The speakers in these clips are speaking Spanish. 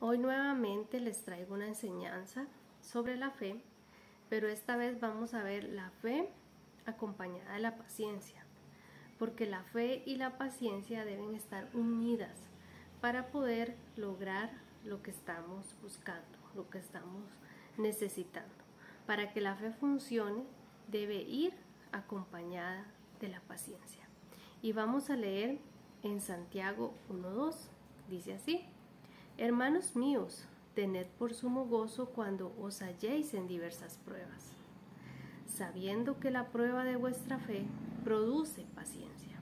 Hoy nuevamente les traigo una enseñanza sobre la fe, pero esta vez vamos a ver la fe acompañada de la paciencia, porque la fe y la paciencia deben estar unidas para poder lograr lo que estamos buscando, lo que estamos necesitando. Para que la fe funcione, debe ir acompañada de la paciencia. Y vamos a leer en Santiago 1:2, dice así: Hermanos míos, tened por sumo gozo cuando os halléis en diversas pruebas, sabiendo que la prueba de vuestra fe produce paciencia.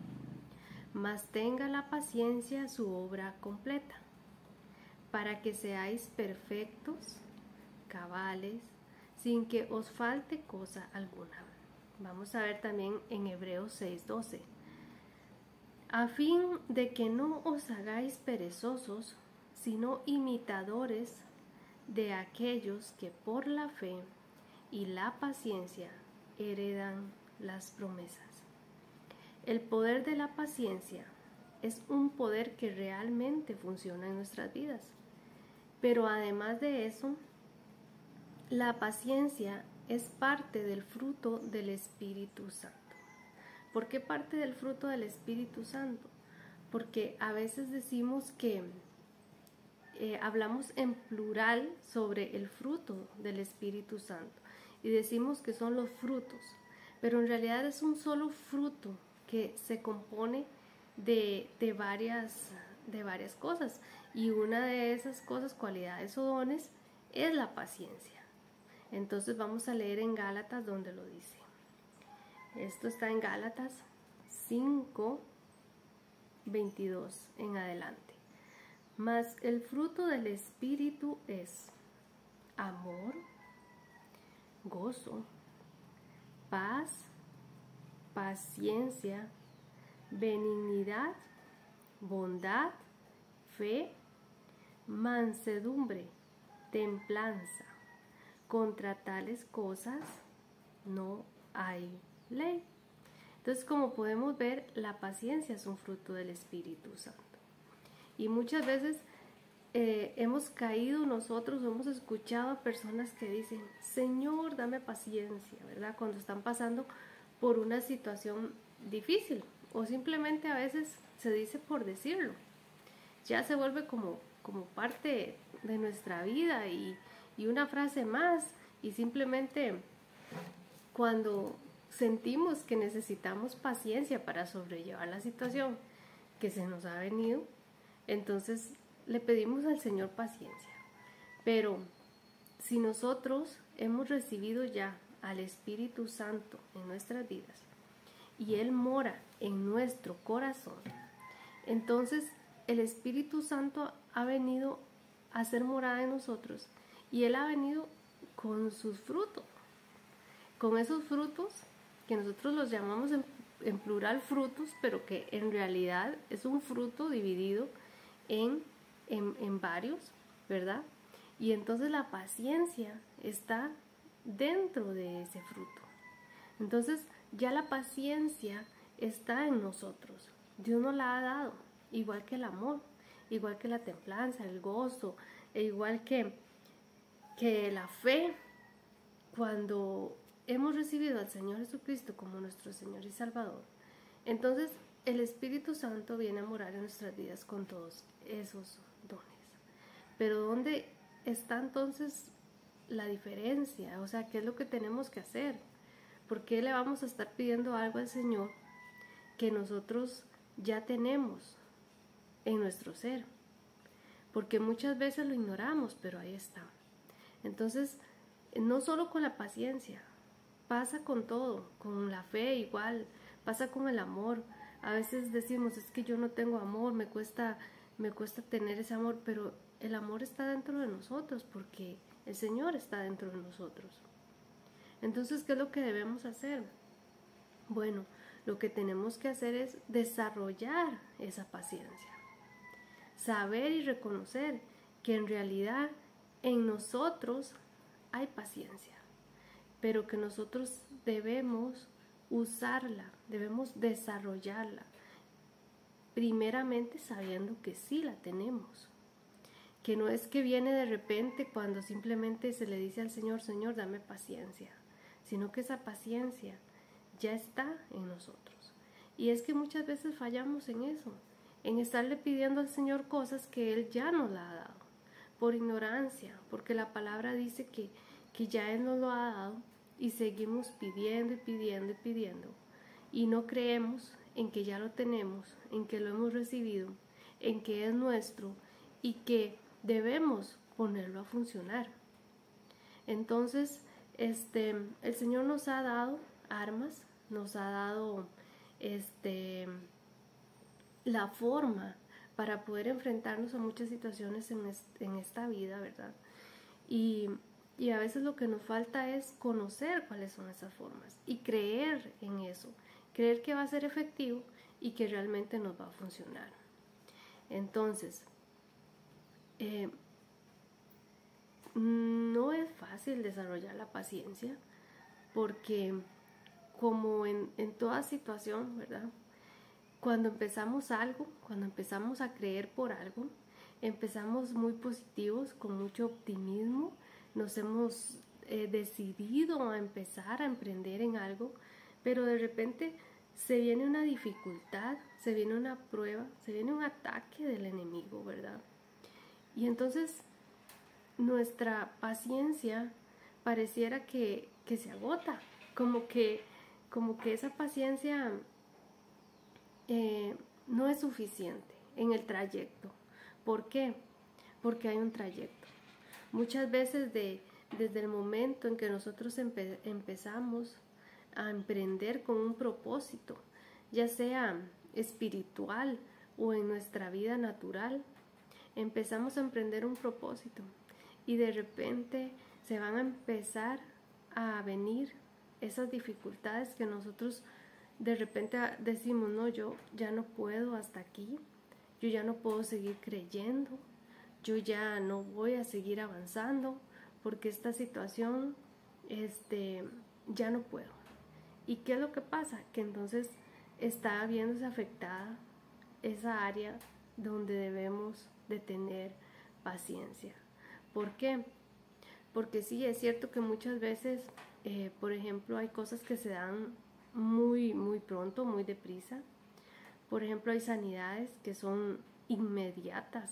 Mas tenga la paciencia su obra completa, para que seáis perfectos, cabales, sin que os falte cosa alguna. Vamos a ver también en Hebreos 6:12. A fin de que no os hagáis perezosos, sino imitadores de aquellos que por la fe y la paciencia heredan las promesas. El poder de la paciencia es un poder que realmente funciona en nuestras vidas. Pero además de eso, la paciencia es parte del fruto del Espíritu Santo. ¿Por qué parte del fruto del Espíritu Santo? Porque a veces decimos que hablamos en plural sobre el fruto del Espíritu Santo y decimos que son los frutos, pero en realidad es un solo fruto que se compone de varias cosas, y una de esas cosas, cualidades o dones, es la paciencia. Entonces vamos a leer en Gálatas donde lo dice. Esto está en Gálatas 5:22 en adelante. Mas el fruto del Espíritu es amor, gozo, paz, paciencia, benignidad, bondad, fe, mansedumbre, templanza. Contra tales cosas no hay ley. Entonces, como podemos ver, la paciencia es un fruto del Espíritu Santo. Y muchas veces hemos caído nosotros, hemos escuchado a personas que dicen: Señor, dame paciencia, ¿verdad? Cuando están pasando por una situación difícil, o simplemente a veces se dice por decirlo. Ya se vuelve como parte de nuestra vida y una frase más, y simplemente cuando sentimos que necesitamos paciencia para sobrellevar la situación que se nos ha venido, entonces le pedimos al Señor paciencia. Pero si nosotros hemos recibido ya al Espíritu Santo en nuestras vidas y Él mora en nuestro corazón, entonces el Espíritu Santo ha venido a hacer morada en nosotros, y Él ha venido con sus frutos, con esos frutos que nosotros los llamamos en plural frutos, pero que en realidad es un fruto dividido en varios, ¿verdad? Y entonces la paciencia está dentro de ese fruto. Entonces ya la paciencia está en nosotros. Dios nos la ha dado, igual que el amor, igual que la templanza, el gozo, e igual que la fe. Cuando hemos recibido al Señor Jesucristo como nuestro Señor y Salvador, entonces el Espíritu Santo viene a morar en nuestras vidas con todos esos dones. Pero ¿dónde está entonces la diferencia? O sea, ¿qué es lo que tenemos que hacer? ¿Por qué le vamos a estar pidiendo algo al Señor que nosotros ya tenemos en nuestro ser? Porque muchas veces lo ignoramos, pero ahí está. Entonces, no solo con la paciencia, pasa con todo, con la fe igual, pasa con el amor. A veces decimos: es que yo no tengo amor, me cuesta tener ese amor, pero el amor está dentro de nosotros porque el Señor está dentro de nosotros. Entonces, ¿qué es lo que debemos hacer? Bueno, lo que tenemos que hacer es desarrollar esa paciencia, saber y reconocer que en realidad en nosotros hay paciencia, pero que nosotros debemos usarla, debemos desarrollarla, primeramente sabiendo que sí la tenemos, que no es que viene de repente cuando simplemente se le dice al Señor, Señor, dame paciencia, sino que esa paciencia ya está en nosotros. Y es que muchas veces fallamos en eso, en estarle pidiendo al Señor cosas que Él ya nos la ha dado, por ignorancia, porque la palabra dice que ya Él nos lo ha dado y seguimos pidiendo y pidiendo y pidiendo. Y no creemos en que ya lo tenemos, en que lo hemos recibido, en que es nuestro y que debemos ponerlo a funcionar. Entonces, el Señor nos ha dado armas, nos ha dado la forma para poder enfrentarnos a muchas situaciones en esta vida, ¿verdad? Y a veces lo que nos falta es conocer cuáles son esas formas y creer en eso, creer que va a ser efectivo y que realmente nos va a funcionar. Entonces, no es fácil desarrollar la paciencia porque como en toda situación, ¿verdad? Cuando empezamos algo, cuando empezamos a creer por algo, empezamos muy positivos, con mucho optimismo, nos hemos decidido a empezar a emprender en algo, pero de repente se viene una dificultad, se viene una prueba, se viene un ataque del enemigo, ¿verdad? Y entonces nuestra paciencia pareciera que se agota, como que esa paciencia no es suficiente en el trayecto. ¿Por qué? Porque hay un trayecto. Muchas veces desde el momento en que nosotros empezamos a emprender con un propósito, ya sea espiritual o en nuestra vida natural, empezamos a emprender un propósito y de repente se van a empezar a venir esas dificultades que nosotros de repente decimos, no, yo ya no puedo hasta aquí, yo ya no puedo seguir creyendo, yo ya no voy a seguir avanzando porque esta situación ya no puedo. ¿Y qué es lo que pasa? Que entonces está viéndose afectada esa área donde debemos de tener paciencia. ¿Por qué? Porque sí, es cierto que muchas veces, por ejemplo, hay cosas que se dan muy, muy pronto, muy deprisa. Por ejemplo, hay sanidades que son inmediatas,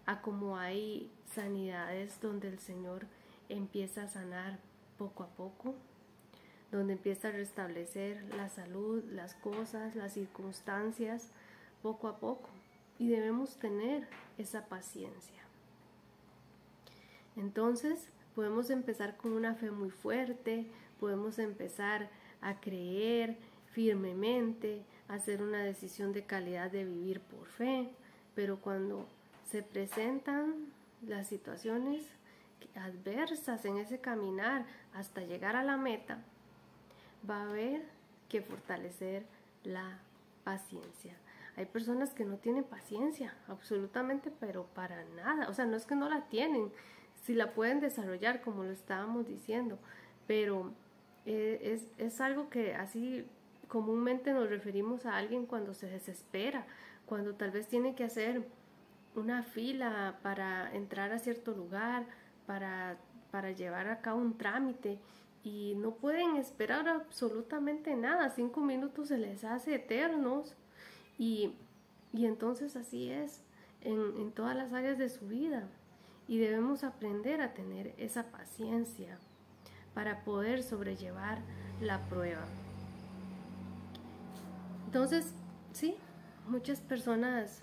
a como hay sanidades donde el Señor empieza a sanar poco a poco, donde empieza a restablecer la salud, las cosas, las circunstancias, poco a poco. Y debemos tener esa paciencia. Entonces, podemos empezar con una fe muy fuerte, podemos empezar a creer firmemente, a hacer una decisión de calidad de vivir por fe, pero cuando se presentan las situaciones adversas en ese caminar hasta llegar a la meta, va a haber que fortalecer la paciencia. Hay personas que no tienen paciencia, absolutamente, pero para nada. O sea, no es que no la tienen, si la pueden desarrollar, como lo estábamos diciendo, pero es algo que así comúnmente nos referimos a alguien cuando se desespera, cuando tal vez tiene que hacer una fila para entrar a cierto lugar, para llevar a cabo un trámite y no pueden esperar absolutamente nada. 5 minutos se les hace eternos y entonces así es en todas las áreas de su vida y debemos aprender a tener esa paciencia para poder sobrellevar la prueba. Entonces, sí, muchas personas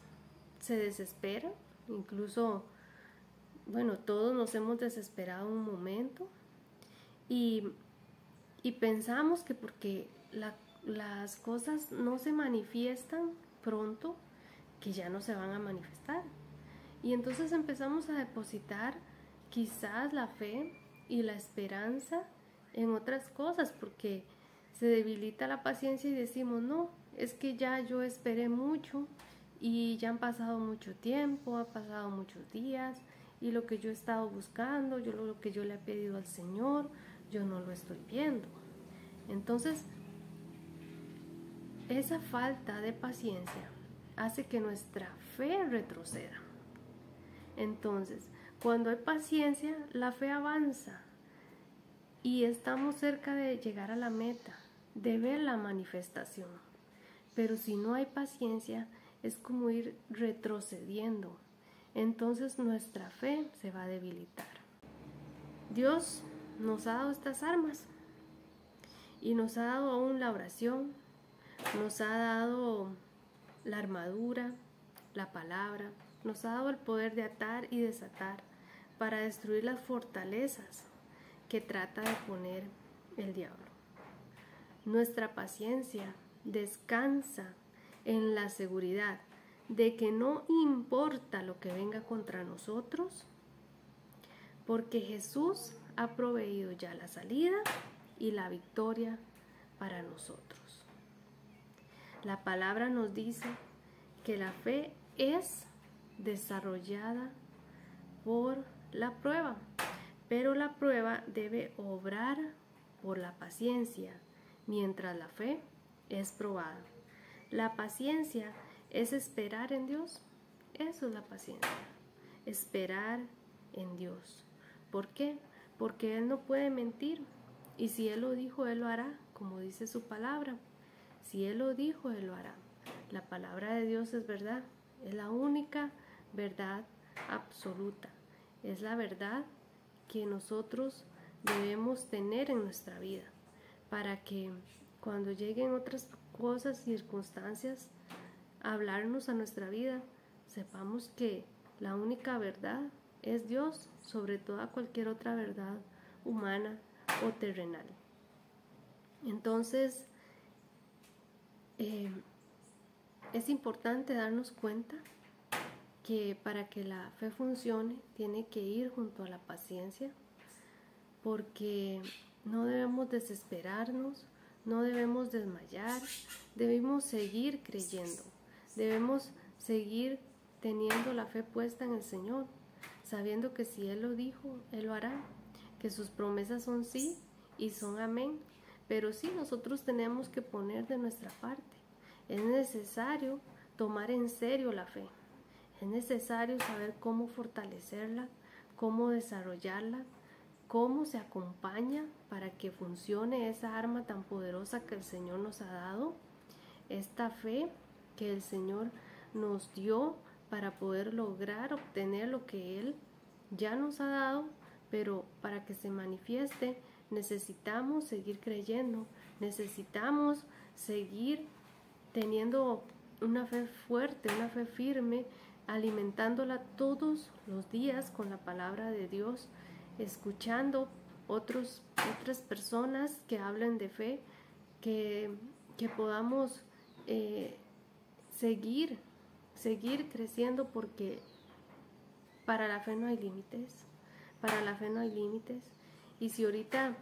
se desesperan, incluso, bueno, todos nos hemos desesperado un momento y pensamos que porque las cosas no se manifiestan pronto, que ya no se van a manifestar. Y entonces empezamos a depositar quizás la fe y la esperanza en otras cosas, porque se debilita la paciencia y decimos, no, es que ya yo esperé mucho y ya han pasado mucho tiempo, han pasado muchos días y lo que yo he estado buscando, lo que yo le he pedido al Señor, yo no lo estoy viendo. Entonces, esa falta de paciencia hace que nuestra fe retroceda. Entonces, cuando hay paciencia, la fe avanza y estamos cerca de llegar a la meta, de ver la manifestación. Pero si no hay paciencia, es como ir retrocediendo. Entonces nuestra fe se va a debilitar. Dios nos ha dado estas armas y nos ha dado aún la oración, nos ha dado la armadura, la palabra, nos ha dado el poder de atar y desatar para destruir las fortalezas que trata de poner el diablo. Nuestra paciencia descansa en la seguridad de que no importa lo que venga contra nosotros, porque Jesús ha proveído ya la salida y la victoria para nosotros. La palabra nos dice que la fe es desarrollada por la prueba, pero la prueba debe obrar por la paciencia, mientras la fe es probada. La paciencia es esperar en Dios. Eso es la paciencia, esperar en Dios. ¿Por qué? Porque Él no puede mentir, y si Él lo dijo, Él lo hará, como dice su palabra. Si Él lo dijo, Él lo hará. La palabra de Dios es verdad, es la única verdad absoluta, es la verdad que nosotros debemos tener en nuestra vida, para que cuando lleguen otras cosas, circunstancias, a hablarnos a nuestra vida, sepamos que la única verdad es Dios sobre toda cualquier otra verdad humana o terrenal. Entonces, es importante darnos cuenta que para que la fe funcione tiene que ir junto a la paciencia, porque no debemos desesperarnos, no debemos desmayar, debemos seguir creyendo, debemos seguir teniendo la fe puesta en el Señor, sabiendo que si Él lo dijo, Él lo hará, que sus promesas son sí y son amén. Pero sí, nosotros tenemos que poner de nuestra parte. Es necesario tomar en serio la fe. Es necesario saber cómo fortalecerla, cómo desarrollarla, cómo se acompaña para que funcione esa arma tan poderosa que el Señor nos ha dado. Esta fe que el Señor nos dio para poder lograr obtener lo que Él ya nos ha dado, pero para que se manifieste necesitamos seguir creyendo, necesitamos seguir teniendo una fe fuerte, una fe firme, alimentándola todos los días con la palabra de Dios, escuchando otras personas que hablen de fe, que podamos seguir creciendo, porque para la fe no hay límites, para la fe no hay límites. Y si ahorita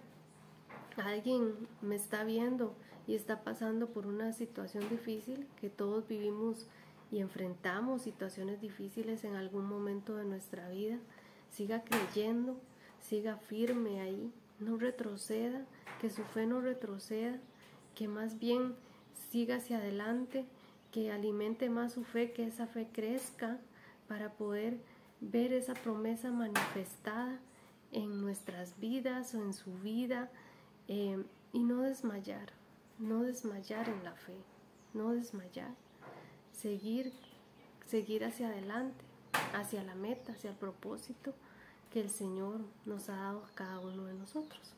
alguien me está viendo y está pasando por una situación difícil, que todos vivimos y enfrentamos situaciones difíciles en algún momento de nuestra vida, siga creyendo, siga firme ahí, no retroceda, que su fe no retroceda, que más bien siga hacia adelante, que alimente más su fe, que esa fe crezca para poder ver esa promesa manifestada en nuestras vidas o en su vida, y no desmayar en la fe, no desmayar, seguir hacia adelante, hacia la meta, hacia el propósito que el Señor nos ha dado a cada uno de nosotros.